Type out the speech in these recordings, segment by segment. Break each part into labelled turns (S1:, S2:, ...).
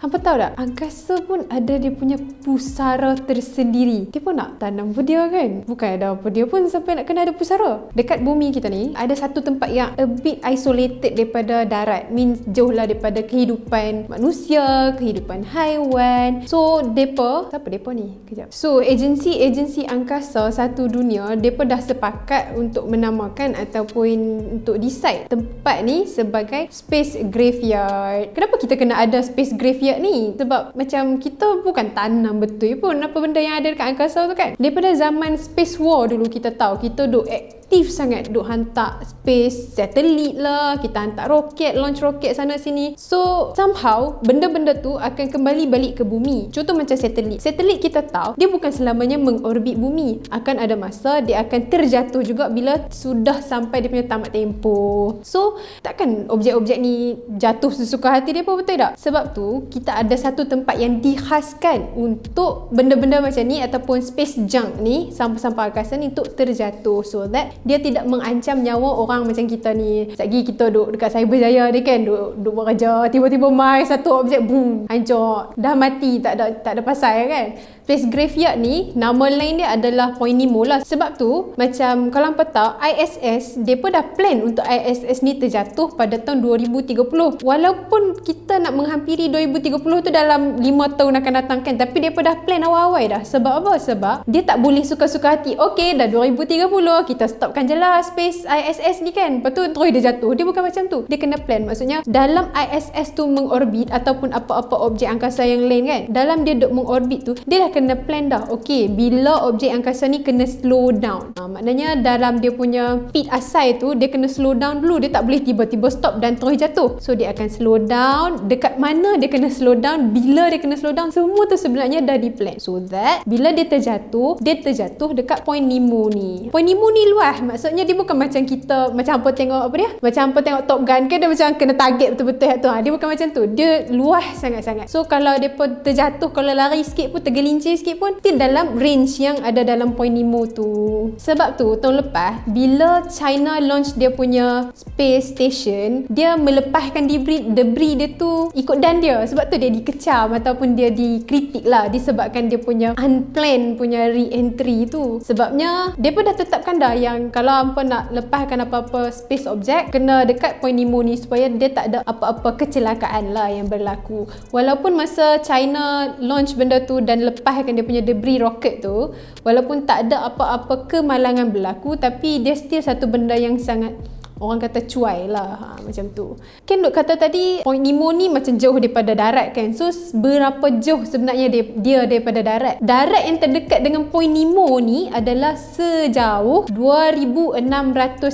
S1: Hampa tahu tak? Angkasa pun ada dia punya pusara tersendiri. Dia pun nak tanam pun dia kan? Bukan ada apa dia pun sampai nak kena ada pusara. Dekat bumi kita ni, ada satu tempat yang a bit isolated daripada darat. Means jauh lah daripada kehidupan manusia, kehidupan haiwan. So, siapa depa ni? Kejap. So, agensi angkasa satu dunia, depa dah sepakat untuk menamakan ataupun untuk decide tempat ni sebagai space graveyard. Kenapa kita kena ada space graveyard ni? Sebab macam kita bukan tanam betul pun apa benda yang ada dekat angkasa tu kan. Daripada zaman space war dulu kita tahu, kita duk aktif sangat, duk hantar space satelit lah, kita hantar roket, launch roket sana sini. So somehow benda-benda tu akan kembali balik ke bumi. Contoh macam satelit kita tahu dia bukan selamanya mengorbit bumi, akan ada masa dia akan terjatuh juga bila sudah sampai dia punya tamat tempoh. So takkan objek-objek ni jatuh sesuka hati dia pun, betul tak? Sebab tu kita ada satu tempat yang dikhaskan untuk benda-benda macam ni ataupun space junk ni, sampah-sampah angkasa ni untuk terjatuh, so that dia tidak mengancam nyawa orang macam kita ni. Sekejap kita duduk dekat Cyberjaya ni kan, duduk bekerja, tiba-tiba mai satu objek boom, hancur, dah mati, tak ada pasal kan. Space graveyard ni nama lain dia adalah Point Nemo lah. Sebab tu macam kalau hampa tahu, ISS depa dah plan untuk ISS ni terjatuh pada tahun 2030. Walaupun kita nak menghampiri 2030 tu dalam 5 tahun akan datang kan, tapi depa dah plan awal-awal dah. Sebab apa? Sebab dia tak boleh suka-suka hati. Okey, dah 2030 kita stopkan je lah space ISS ni kan, lepas tu terus dia jatuh. Dia bukan macam tu. Dia kena plan. Maksudnya dalam ISS tu mengorbit ataupun apa-apa objek angkasa yang lain kan, dalam dia duk mengorbit tu, dia dah kena plan dah. Okey, bila objek angkasa ni kena slow down. Maknanya dalam dia punya speed asal tu, dia kena slow down dulu. Dia tak boleh tiba-tiba stop dan terus jatuh. So dia akan slow down. Dekat mana dia kena slow down, bila dia kena slow down, semua tu sebenarnya dah di plan. So that bila dia terjatuh dekat Point Nemo ni. Point Nemo ni luas. Maksudnya dia bukan macam kita, macam hampa tengok apa dia? Macam hampa tengok Top Gun kan, dia macam kena target betul-betul tu. Dia bukan macam tu. Dia luas sangat-sangat. So kalau dia pun terjatuh, kalau lari sikit pun, tergelincir sikit pun, dia dalam range yang ada dalam Point Nemo tu. Sebab tu tahun lepas bila China launch dia punya space station, dia melepaskan debris dia tu ikut dan dia. Sebab tu dia dikecam ataupun dia dikritik lah, disebabkan dia punya unplanned punya re-entry tu. Sebabnya dia pun dah tetapkan dah yang kalau hampa nak lepaskan apa-apa space object, kena dekat Point Nemo ni supaya dia tak ada apa-apa kecelakaan lah yang berlaku. Walaupun masa China launch benda tu dan lepaskan dia punya debris roket tu, walaupun tak ada apa-apa kemalangan berlaku, tapi dia still satu benda yang sangat, orang kata cuai lah, macam tu. Kan duk kata tadi Point Nemo ni macam jauh daripada darat kan. So berapa jauh sebenarnya dia daripada darat? Darat yang terdekat dengan Point Nemo ni adalah sejauh 2,600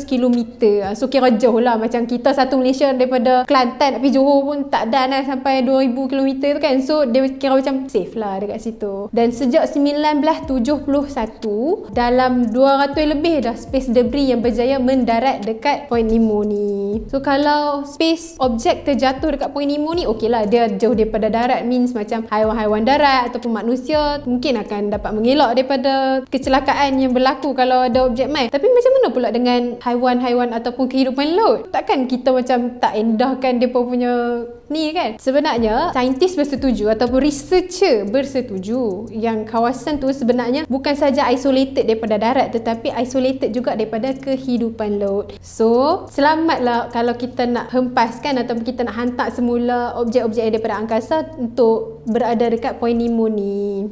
S1: km. So kira jauh lah. Macam kita satu Malaysia daripada Kelantan tapi Johor pun tak ada nak sampai 2,000 km tu kan. So dia kira macam safe lah dekat situ. Dan sejak 1971 dalam 200 lebih dah space debris yang berjaya mendarat dekat Point Nemo ni. So kalau space object terjatuh dekat Point Nemo ni, okey lah, dia jauh daripada darat, means macam haiwan-haiwan darat ataupun manusia mungkin akan dapat mengelak daripada kecelakaan yang berlaku kalau ada objek mai. Tapi macam mana pula dengan haiwan-haiwan ataupun kehidupan laut? Takkan kita macam tak endahkan depa punya ni kan? Sebenarnya saintis bersetuju ataupun researcher bersetuju yang kawasan tu sebenarnya bukan saja isolated daripada darat, tetapi isolated juga daripada kehidupan laut. So selamatlah kalau kita nak hempaskan ataupun kita nak hantar semula objek-objek daripada angkasa untuk berada dekat Point Nemo ni.